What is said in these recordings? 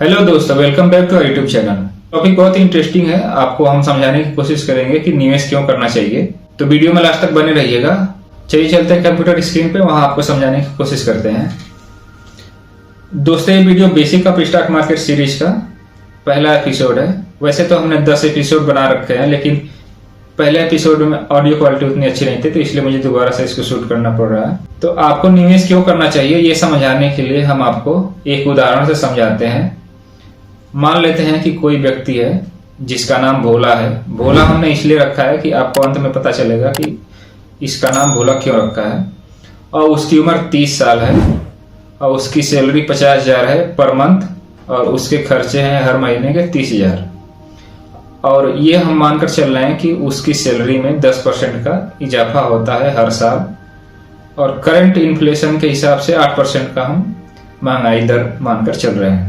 Hello दोस्तों, welcome back to our YouTube channel. Topic बहुत ही इंटरेस्टिंग है। आपको हम समझाने की कोशिश करेंगे कि निवेश क्यों करना चाहिए, तो वीडियो में लास्ट तक बने रहिएगा। चलिए चलते हैं कंप्यूटर स्क्रीन पे, वहां आपको समझाने की कोशिश करते हैं। दोस्तों, ये video basic of stock market series का पहला एपिसोड है। वैसे तो हमने 10 एपिसोड बना रखे हैं, लेकिन पहले एपिसोड में ऑडियो क्वालिटी उतनी अच्छी नहीं थी, तो इसलिए मुझे दोबारा से इसको शूट करना पड़ रहा है। तो आपको निवेश क्यों करना चाहिए ये समझाने के लिए हम आपको एक उदाहरण से समझाते हैं। मान लेते हैं कि कोई व्यक्ति है जिसका नाम भोला है। भोला हमने इसलिए रखा है कि आपको अंत में पता चलेगा कि इसका नाम भोला क्यों रखा है। और उसकी उम्र 30 साल है और उसकी सैलरी 50,000 है पर मंथ, और उसके खर्चे हैं हर महीने के 30,000। और ये हम मानकर चल रहे हैं कि उसकी सैलरी में 10% का इजाफा होता है हर साल, और करंट इन्फ्लेशन के हिसाब से 8% का हम महंगाई दर मानकर चल रहे हैं।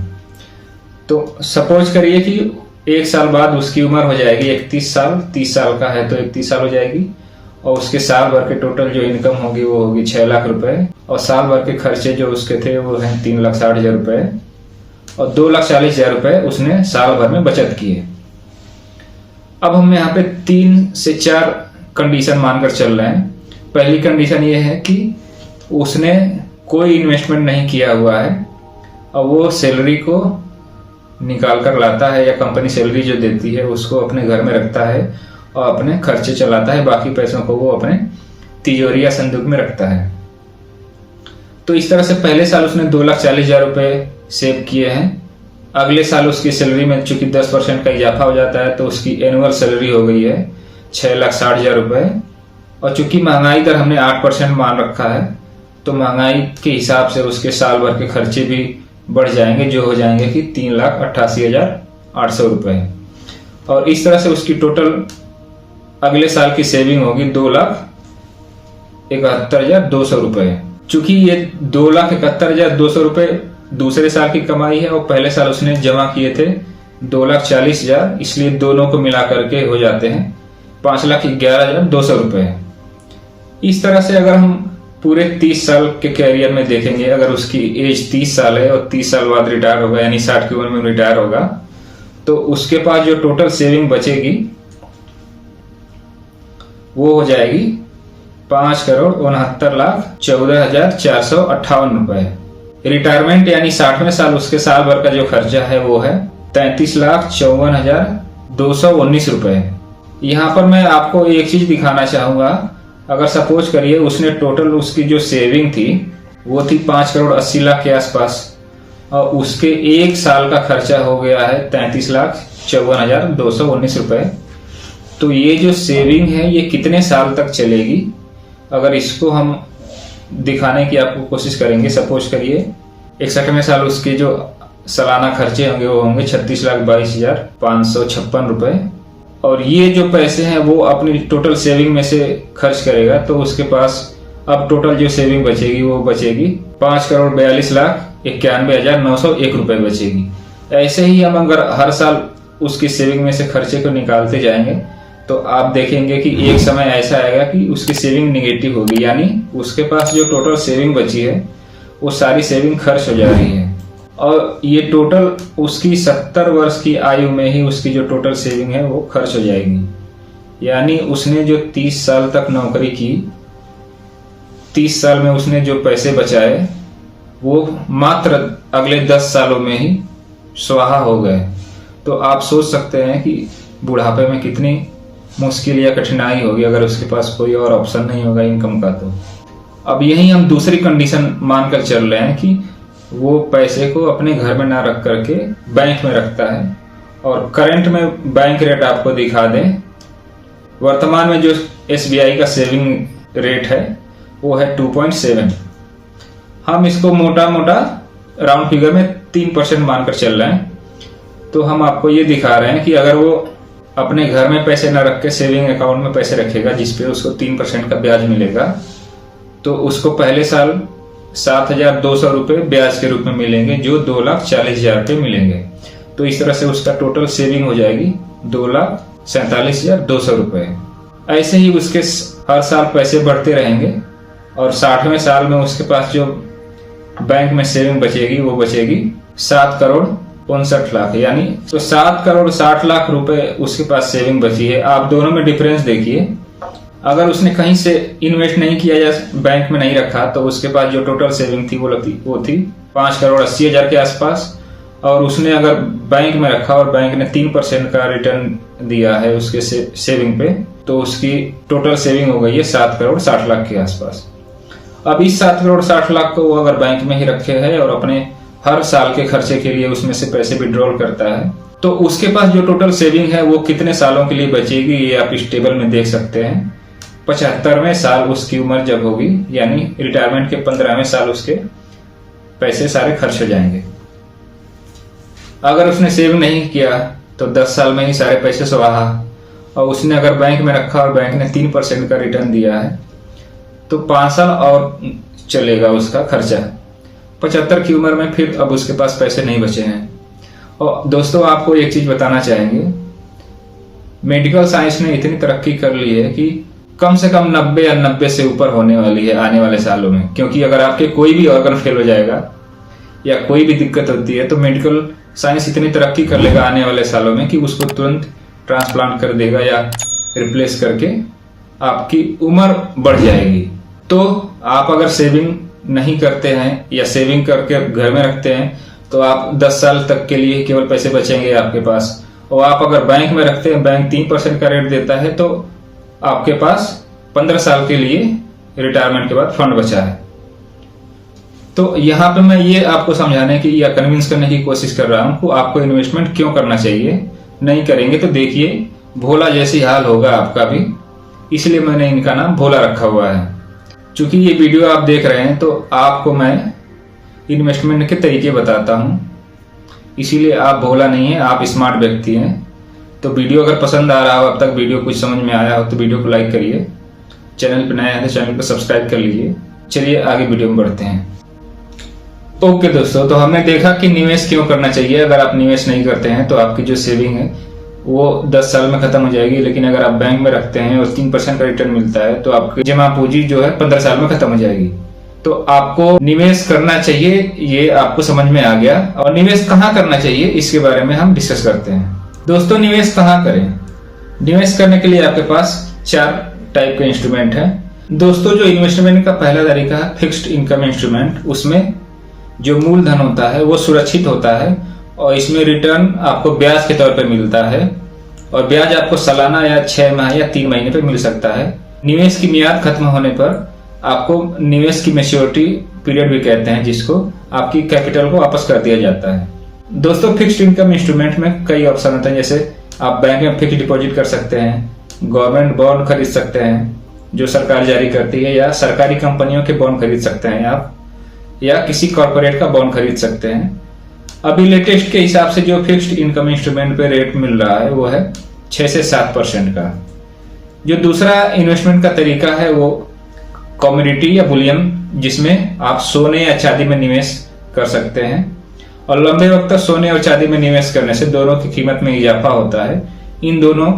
तो सपोज करिए कि एक साल बाद उसकी उम्र हो जाएगी 31 साल। 30 साल का है तो 31 साल हो जाएगी, और उसके साल भर के टोटल जो इनकम होगी वो होगी 6 लाख रुपए, और साल भर के खर्चे जो उसके थे वो हैं 3,60,000 रुपए, और 2,40,000 रुपए उसने साल भर में बचत किए। अब हम यहाँ पे 3 से 4 कंडीशन मानकर चल रहे हैं। पहली कंडीशन ये है कि उसने कोई इन्वेस्टमेंट नहीं किया हुआ है और वो सैलरी को निकाल कर लाता है, या कंपनी सैलरी जो देती है उसको अपने घर में रखता है और अपने खर्चे चलाता है। बाकी पैसों को वो अपने तिजोरी या संदूक में रखता है। तो इस तरह से पहले साल उसने 2,40,000 रुपए सेव किए हैं। अगले साल उसकी सैलरी में चूंकि 10% का इजाफा हो जाता है तो उसकी एनुअल सैलरी हो गई है 6,60,000 रुपए, और चूंकि महंगाई दर हमने 8% मान रखा है तो महंगाई के हिसाब से उसके साल भर के खर्चे भी बढ़ जाएंगे, जो हो जाएंगे कि 3,88,800 रुपए। और इस तरह से उसकी टोटल अगले साल की सेविंग होगी 2,71,200 रुपए। चूंकि ये 2,71,200 रुपए दूसरे साल की कमाई है और पहले साल उसने जमा किए थे 2,40,000, इसलिए दोनों को मिला करके हो जाते हैं 5,11,200 रुपए। इस तरह से अगर हम पूरे 30 साल के कैरियर में देखेंगे, अगर उसकी एज 30 साल है और 30 साल बाद रिटायर होगा, यानी 60 की उम्र में रिटायर होगा, तो उसके पास जो टोटल सेविंग बचेगी वो हो जाएगी 5,69,14,458 रुपए। रिटायरमेंट यानी 60वें साल उसके साल भर का जो खर्चा है वो है 33,54,219 रुपए। यहाँ पर मैं आपको एक चीज दिखाना चाहूंगा। अगर सपोज करिए उसने टोटल उसकी जो सेविंग थी वो थी 5,80,00,000 के आसपास, और उसके एक साल का खर्चा हो गया है 33,54,219 रुपए। तो ये जो सेविंग है ये कितने साल तक चलेगी, अगर इसको हम दिखाने की आपको कोशिश करेंगे। सपोज करिए 61वें साल उसके जो सालाना खर्चे होंगे वो होंगे 36,22,556 रुपए, और ये जो पैसे हैं वो अपनी टोटल सेविंग में से खर्च करेगा, तो उसके पास अब टोटल जो सेविंग बचेगी वो बचेगी 5,42,91,901 रुपए बचेगी। ऐसे ही हम अगर हर साल उसकी सेविंग में से खर्चे को निकालते जाएंगे तो आप देखेंगे कि एक समय ऐसा आएगा कि उसकी सेविंग निगेटिव होगी, यानी उसके पास जो टोटल सेविंग बची है वो सारी सेविंग खर्च हो जा रही है। और ये टोटल उसकी 70 वर्ष की आयु में ही उसकी जो टोटल सेविंग है वो खर्च हो जाएगी। यानी उसने जो 30 साल तक नौकरी की, 30 साल में उसने जो पैसे बचाए वो मात्र अगले 10 सालों में ही स्वाहा हो गए। तो आप सोच सकते हैं कि बुढ़ापे में कितनी मुश्किल या कठिनाई होगी अगर उसके पास कोई और ऑप्शन नहीं होगा इनकम का। तो अब यही हम दूसरी कंडीशन मानकर चल रहे हैं कि वो पैसे को अपने घर में ना रख करके बैंक में रखता है। और करंट में बैंक रेट आपको दिखा दें, वर्तमान में जो SBI का सेविंग रेट है वो है 2.7। हम इसको मोटा मोटा राउंड फिगर में 3% मानकर चल रहे हैं। तो हम आपको ये दिखा रहे हैं कि अगर वो अपने घर में पैसे ना रख के सेविंग अकाउंट में पैसे रखेगा जिसपे उसको 3% का ब्याज मिलेगा, तो उसको पहले साल 7,200 रुपए ब्याज के रूप में मिलेंगे, जो 2,40,000 रुपए मिलेंगे। तो इस तरह से उसका टोटल सेविंग हो जाएगी 2,47,200 रुपए। ऐसे ही उसके हर साल पैसे बढ़ते रहेंगे, और 60वें साल में उसके पास जो बैंक में सेविंग बचेगी वो बचेगी 59 लाख, यानी तो 7 करोड़ 60 लाख रुपए उसके पास सेविंग बची है। आप दोनों में डिफरेंस देखिए। अगर उसने कहीं से इन्वेस्ट नहीं किया या बैंक में नहीं रखा तो उसके पास जो टोटल सेविंग थी वो थी 5 करोड़ 80 हजार के आसपास। और उसने अगर बैंक में रखा और बैंक ने 3% का रिटर्न दिया है उसके सेविंग पे, तो उसकी टोटल सेविंग हो गई है 7 करोड़ 60 लाख के आसपास। अब इस 7 करोड़ 60 लाख को वो अगर बैंक में ही रखे है और अपने हर साल के खर्चे के लिए उसमें से पैसे विड्रॉल करता है, तो उसके पास जो टोटल सेविंग है वो कितने सालों के लिए बचेगी ये आप इस टेबल में देख सकते हैं। 75वें साल उसकी उम्र जब होगी, यानी रिटायरमेंट के 15वें साल उसके पैसे सारे खर्च हो जाएंगे। अगर उसने सेव नहीं किया तो 10 साल में ही सारे पैसे स्वाहा। और उसने अगर बैंक में रखा और बैंक ने 3% का रिटर्न दिया है तो 5 साल और चलेगा उसका खर्चा। 75 की उम्र में फिर अब उसके पास पैसे नहीं बचे हैं। और दोस्तों आपको एक चीज बताना चाहेंगे, मेडिकल साइंस ने इतनी तरक्की कर ली है कि कम से कम 90 या 90 से ऊपर होने वाली है आने वाले सालों में। क्योंकि अगर आपके कोई भी ऑर्गन फेल हो जाएगा या कोई भी दिक्कत होती है तो मेडिकल साइंस इतनी तरक्की कर लेगा आने वाले सालों में कि उसको तुरंत ट्रांसप्लांट कर देगा या रिप्लेस करके आपकी उम्र बढ़ जाएगी। तो आप अगर सेविंग नहीं करते हैं या सेविंग करके घर में रखते हैं तो आप 10 साल तक के लिए केवल पैसे बचेंगे आपके पास। और आप अगर बैंक में रखते हैं, बैंक 3% का रेट देता है, तो आपके पास 15 साल के लिए रिटायरमेंट के बाद फंड बचा है। तो यहाँ पे मैं ये आपको समझाने की या कन्विंस करने की कोशिश कर रहा हूँ कि आपको इन्वेस्टमेंट क्यों करना चाहिए। नहीं करेंगे तो देखिए भोला जैसी हाल होगा आपका भी, इसलिए मैंने इनका नाम भोला रखा हुआ है। चूंकि ये वीडियो आप देख रहे हैं तो आपको मैं इन्वेस्टमेंट के तरीके बताता हूँ, इसीलिए आप भोला नहीं है, आप स्मार्ट व्यक्ति हैं। तो वीडियो अगर पसंद आ रहा हो, अब तक वीडियो कुछ समझ में आया हो तो वीडियो को लाइक करिए, चैनल पर नया है तो चैनल को सब्सक्राइब कर लीजिए। चलिए आगे वीडियो में बढ़ते हैं। ओके दोस्तों, तो हमने देखा कि निवेश क्यों करना चाहिए। अगर आप निवेश नहीं करते हैं तो आपकी जो सेविंग है वो 10 साल में खत्म हो जाएगी, लेकिन अगर आप बैंक में रखते हैं और 3% का रिटर्न मिलता है तो आपकी जमा पूंजी जो है 15 साल में खत्म हो जाएगी। तो आपको निवेश करना चाहिए, ये आपको समझ में आ गया। और निवेश कहाँ करना चाहिए इसके बारे में हम डिस्कस करते हैं। दोस्तों निवेश कहाँ करें? निवेश करने के लिए आपके पास 4 टाइप के इंस्ट्रूमेंट है। दोस्तों जो इन्वेस्टमेंट का पहला तरीका है फिक्स्ड इनकम इंस्ट्रूमेंट, उसमें जो मूलधन होता है वो सुरक्षित होता है और इसमें रिटर्न आपको ब्याज के तौर पर मिलता है। और ब्याज आपको सालाना या 6 माह या 3 महीने पे मिल सकता है। निवेश की मियाद खत्म होने पर आपको निवेश की मैच्योरिटी पीरियड भी कहते हैं, जिसको आपकी कैपिटल को वापस कर दिया जाता है। दोस्तों फिक्स्ड इनकम इंस्ट्रूमेंट में कई ऑप्शन होते हैं, जैसे आप बैंक में फिक्स डिपॉजिट कर सकते हैं, गवर्नमेंट बॉन्ड खरीद सकते हैं जो सरकार जारी करती है, या सरकारी कंपनियों के बॉन्ड खरीद सकते हैं आप, या किसी कॉर्पोरेट का बॉन्ड खरीद सकते हैं। अभी लेटेस्ट के हिसाब से जो फिक्स्ड इनकम इंस्ट्रूमेंट पे रेट मिल रहा है वो है 6 से 7% का। जो दूसरा इन्वेस्टमेंट का तरीका है वो कमोडिटी या बुलियन, जिसमें आप सोने या चांदी में निवेश कर सकते हैं। और लंबे वक्त तक सोने और चांदी में निवेश करने से दोनों की कीमत में इजाफा होता है। इन दोनों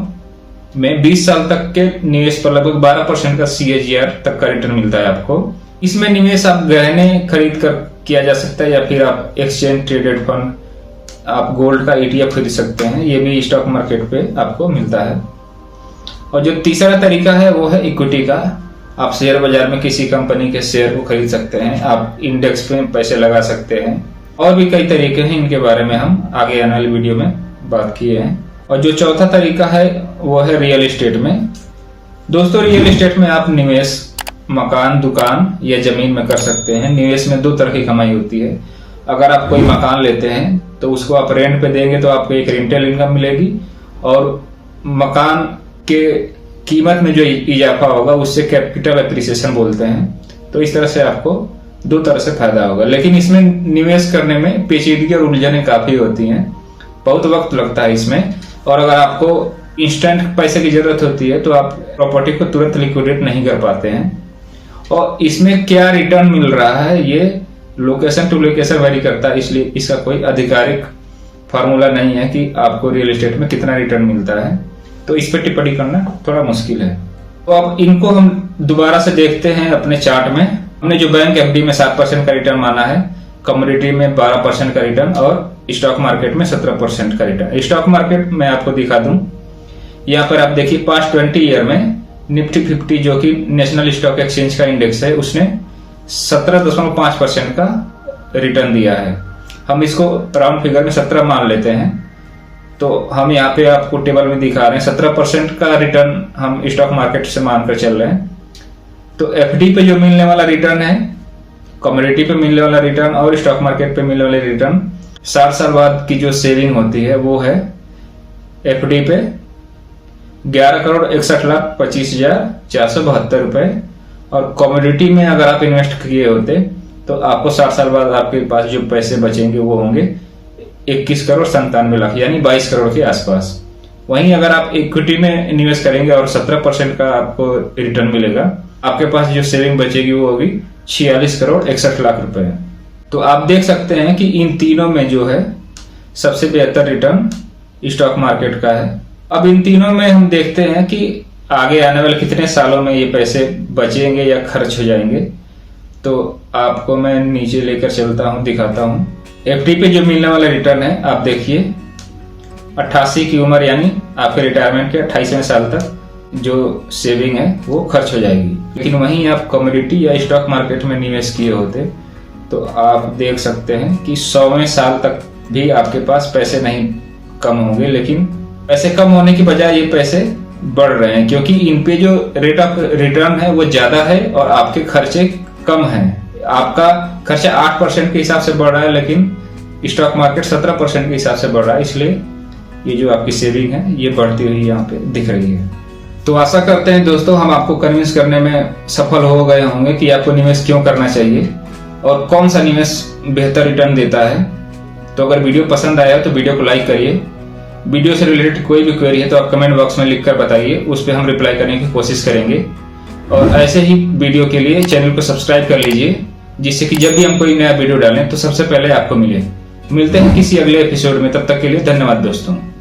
में 20 साल तक के निवेश पर लगभग 12% का CAGR तक का रिटर्न मिलता है आपको। इसमें निवेश आप गहने खरीद कर किया जा सकता है या फिर आप एक्सचेंज ट्रेडेड फंड, आप गोल्ड का ETF खरीद सकते हैं, ये भी स्टॉक मार्केट पे आपको मिलता है। और जो तीसरा तरीका है वो है इक्विटी का। आप शेयर बाजार में किसी कंपनी के शेयर को खरीद सकते हैं, आप इंडेक्स पे पैसे लगा सकते हैं, और भी कई तरीके हैं, इनके बारे में हम आगे आने वाली वीडियो में बात किए हैं। और जो चौथा तरीका है वो है रियल एस्टेट में। दोस्तों रियल एस्टेट में आप निवेश मकान, दुकान या जमीन में कर सकते हैं। निवेश में 2 तरह की कमाई होती है। अगर आप कोई मकान लेते हैं तो उसको आप रेंट पे देंगे तो आपको एक रेंटल इनकम मिलेगी, और मकान के कीमत में जो इजाफा होगा उससे कैपिटल एप्रिसिएशन बोलते हैं। तो इस तरह से आपको 2 तरह से फायदा होगा। लेकिन इसमें निवेश करने में पेचीदगी और उलझनें काफी होती हैं, बहुत वक्त लगता है इसमें। और अगर आपको इंस्टेंट पैसे की जरूरत होती है तो आप प्रॉपर्टी को तुरंत लिक्विडेट नहीं कर पाते हैं। और इसमें क्या रिटर्न मिल रहा है ये लोकेशन टू लोकेशन वेरी करता है, इसलिए इसका कोई आधिकारिक फार्मूला नहीं है कि आपको रियल एस्टेट में कितना रिटर्न मिलता है। तो इस पर टिप्पणी करना थोड़ा मुश्किल है। तो अब इनको हम दोबारा से देखते हैं अपने चार्ट में। हमने जो बैंक FD में 7% का रिटर्न माना है, कमोडिटी में 12% का रिटर्न और स्टॉक मार्केट में 17% का रिटर्न। स्टॉक मार्केट मैं आपको दिखा दूं, यहाँ पर आप देखिए पास्ट 20 ईयर में निफ्टी 50 जो कि नेशनल स्टॉक एक्सचेंज का इंडेक्स है, उसने 17.5% का रिटर्न दिया है। हम इसको राउंड फिगर में 17 मान लेते हैं, तो हम यहाँ पे आपको टेबल में दिखा रहे हैं 17% का रिटर्न हम स्टॉक मार्केट से मानकर चल रहे हैं। तो एफडी पे जो मिलने वाला रिटर्न है, कमोडिटी पे मिलने वाला रिटर्न और स्टॉक मार्केट पे मिलने वाले रिटर्न, 60 साल बाद की जो सेविंग होती है वो है एफडी पे 11,61,25,472 रुपए, और कमोडिटी में अगर आप इन्वेस्ट किए होते तो आपको 60 साल बाद आपके पास जो पैसे बचेंगे वो होंगे 21,97,00,000 यानी 22 करोड़ के आसपास। वहीं अगर आप इक्विटी में निवेश करेंगे और 17% का आपको रिटर्न मिलेगा, आपके पास जो सेविंग बचेगी वो होगी 46,61,00,000 रुपए। तो आप देख सकते हैं कि इन तीनों में जो है सबसे बेहतर रिटर्न स्टॉक मार्केट का है। अब इन तीनों में हम देखते हैं कि आगे आने वाले कितने सालों में ये पैसे बचेंगे या खर्च हो जाएंगे। तो आपको मैं नीचे लेकर चलता हूं, दिखाता हूं। एफडी पे जो मिलने वाला रिटर्न है आप देखिए 88 की उम्र यानी आपके रिटायरमेंट के 28वें साल तक जो सेविंग है वो खर्च हो जाएगी। लेकिन वहीं आप कमोडिटी या स्टॉक मार्केट में निवेश किए होते तो आप देख सकते हैं कि 100वें साल तक भी आपके पास पैसे नहीं कम होंगे, लेकिन पैसे कम होने की बजाय ये पैसे बढ़ रहे हैं, क्योंकि इन पे जो रेट ऑफ रिटर्न है वो ज्यादा है और आपके खर्चे कम हैं। आपका खर्चा 8% के हिसाब से बढ़ रहा है, लेकिन स्टॉक मार्केट 17% के हिसाब से बढ़ रहा है, इसलिए ये जो आपकी सेविंग है ये बढ़ती हुई यहाँ पे दिख रही है। तो आशा करते हैं दोस्तों हम आपको कन्विंस करने में सफल हो गए होंगे कि आपको निवेश क्यों करना चाहिए और कौन सा निवेश बेहतर रिटर्न देता है। तो अगर वीडियो पसंद आया तो वीडियो को लाइक करिए। वीडियो से रिलेटेड कोई भी क्वेरी है तो आप कमेंट बॉक्स में लिखकर बताइए, उस पर हम रिप्लाई करने की कोशिश करेंगे। और ऐसे ही वीडियो के लिए चैनल को सब्सक्राइब कर लीजिए, जिससे कि जब भी हम कोई नया वीडियो डालें तो सबसे पहले आपको मिले। मिलते हैं किसी अगले एपिसोड में, तब तक के लिए धन्यवाद दोस्तों।